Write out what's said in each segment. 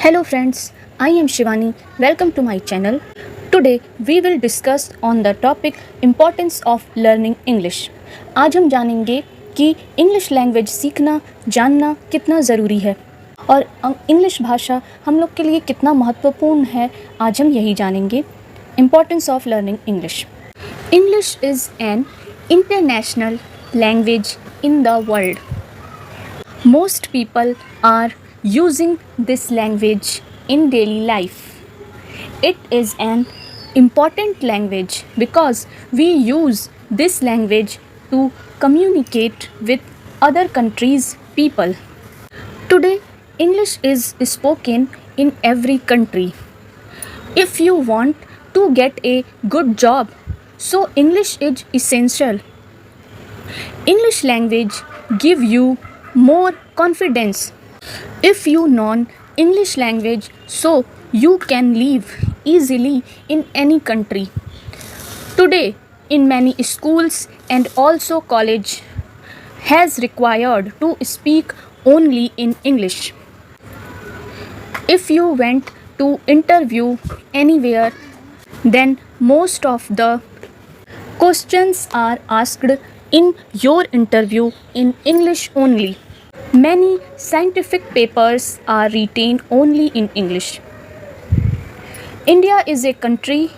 Hello friends, I am Shivani. Welcome to my channel. Today we will discuss on the topic importance of learning English. आज हम जानेंगे कि English language सीखना जानना कितना ज़रूरी है और इंग्लिश भाषा हम लोग के लिए कितना महत्वपूर्ण है। आज हम यही जानेंगे। Importance of learning English. English is an international language in the world. Most people are using this language in daily life. It is an important language because we use this language to communicate with other countries' people. Today, English is spoken in every country. If you want to get a good job, so English is essential. English language give you more confidence. If you know English language, so you can live easily in any country. Today, in many schools and also college has required to speak only in English. If you went to interview anywhere, then most of the questions are asked in your interview in English only. Many scientific papers are written only in English. India is a country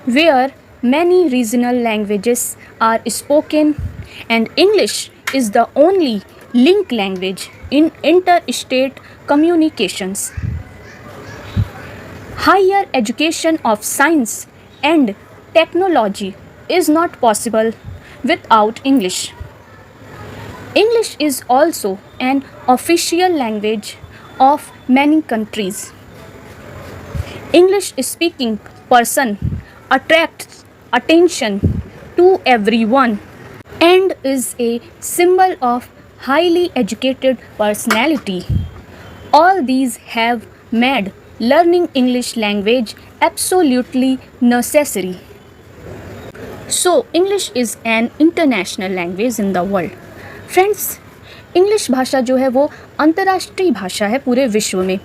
where many regional languages are spoken and English is the only link language in interstate communications. Higher education of science and technology is not possible without English. English is also an official language of many countries. English speaking person attracts attention to everyone and is a symbol of highly educated personality. All these have made learning English language absolutely necessary. So, English is an international language in the world. Friends, English भाषा जो है वो अंतर्राष्ट्रीय भाषा है पूरे विश्व में।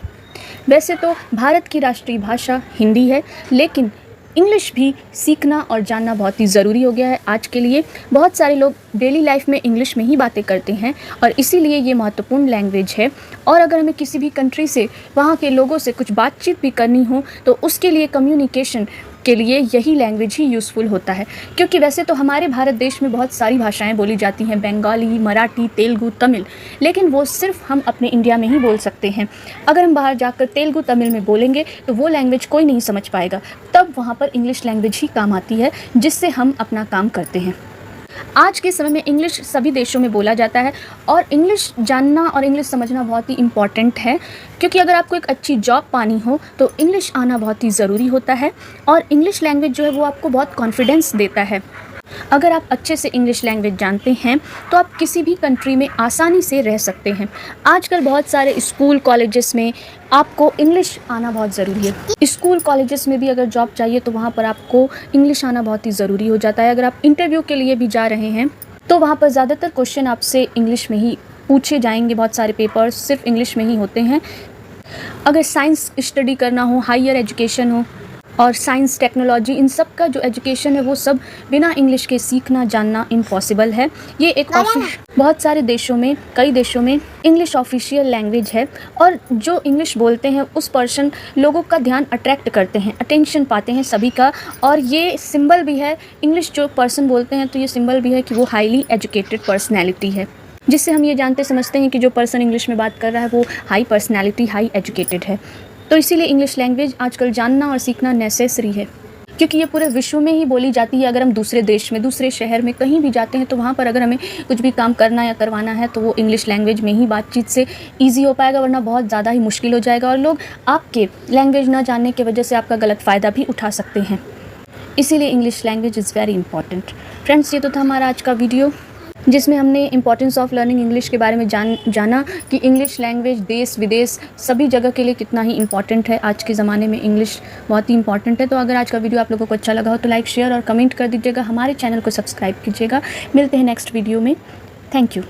वैसे तो भारत की राष्ट्रीय भाषा हिंदी है, लेकिन इंग्लिश भी सीखना और जानना बहुत ही ज़रूरी हो गया है आज के लिए। बहुत सारे लोग डेली लाइफ में इंग्लिश में ही बातें करते हैं और इसीलिए ये महत्वपूर्ण लैंग्वेज है। और अगर हमें किसी भी कंट्री से वहाँ के लोगों से कुछ बातचीत भी करनी हो तो उसके लिए कम्युनिकेशन के लिए यही लैंग्वेज ही यूज़फुल होता है। क्योंकि वैसे तो हमारे भारत देश में बहुत सारी भाषाएं बोली जाती हैं, बंगाली, मराठी, तेलुगु, तमिल, लेकिन वो सिर्फ हम अपने इंडिया में ही बोल सकते हैं। अगर हम बाहर जाकर तेलुगु, तमिल में बोलेंगे तो वो लैंग्वेज कोई नहीं समझ पाएगा। तब वहाँ पर इंग्लिश लैंग्वेज ही काम आती है जिससे हम अपना काम करते हैं। आज के समय में इंग्लिश सभी देशों में बोला जाता है और इंग्लिश जानना और इंग्लिश समझना बहुत ही इम्पॉर्टेंट है, क्योंकि अगर आपको एक अच्छी जॉब पानी हो तो इंग्लिश आना बहुत ही ज़रूरी होता है। और इंग्लिश लैंग्वेज जो है वो आपको बहुत कॉन्फिडेंस देता है। अगर आप अच्छे से इंग्लिश लैंग्वेज जानते हैं तो आप किसी भी कंट्री में आसानी से रह सकते हैं। आजकल बहुत सारे स्कूल कॉलेजेस में आपको इंग्लिश आना बहुत ज़रूरी है। स्कूल कॉलेजेस में भी अगर जॉब चाहिए तो वहाँ पर आपको इंग्लिश आना बहुत ही ज़रूरी हो जाता है। अगर आप इंटरव्यू के लिए भी जा रहे हैं तो वहाँ पर ज़्यादातर क्वेश्चन आपसे इंग्लिश में ही पूछे जाएंगे। बहुत सारे पेपर्स सिर्फ इंग्लिश में ही होते हैं। अगर साइंस स्टडी करना हो, हायर एजुकेशन हो और साइंस, टेक्नोलॉजी, इन सब का जो एजुकेशन है वो सब बिना इंग्लिश के सीखना जानना इम्पॉसिबल है। ये एक बहुत सारे देशों में, कई देशों में इंग्लिश ऑफिशियल लैंग्वेज है और जो इंग्लिश बोलते हैं उस पर्सन लोगों का ध्यान अट्रैक्ट करते हैं, अटेंशन पाते हैं सभी का। और ये सिंबल भी है, इंग्लिश जो पर्सन बोलते हैं तो ये सिंबल भी है कि वो हाईली एजुकेटेड पर्सनैलिटी है, जिससे हम ये जानते समझते हैं कि जो पर्सन इंग्लिश में बात कर रहा है वो हाई पर्सनैलिटी, हाई एजुकेटेड है। तो इसीलिए इंग्लिश लैंग्वेज आजकल जानना और सीखना नेसेसरी है, क्योंकि ये पूरे विश्व में ही बोली जाती है। अगर हम दूसरे देश में, दूसरे शहर में कहीं भी जाते हैं तो वहाँ पर अगर हमें कुछ भी काम करना या करवाना है तो वो इंग्लिश लैंग्वेज में ही बातचीत से ईजी हो पाएगा, वरना बहुत ज़्यादा ही मुश्किल हो जाएगा और लोग आपके लैंग्वेज ना जानने की वजह से आपका गलत फ़ायदा भी उठा सकते हैं। इसीलिए English language is very important. Friends, ये तो था हमारा आज का वीडियो, जिसमें हमने इम्पॉर्टेंस ऑफ लर्निंग इंग्लिश के बारे में जाना कि इंग्लिश लैंग्वेज देश विदेश सभी जगह के लिए कितना ही इम्पॉर्टेंट है। आज के ज़माने में इंग्लिश बहुत ही इंपॉर्टेंट है। तो अगर आज का वीडियो आप लोगों को अच्छा लगा हो तो लाइक, शेयर और कमेंट कर दीजिएगा। हमारे चैनल को सब्सक्राइब कीजिएगा। मिलते हैं नेक्स्ट वीडियो में। Thank you.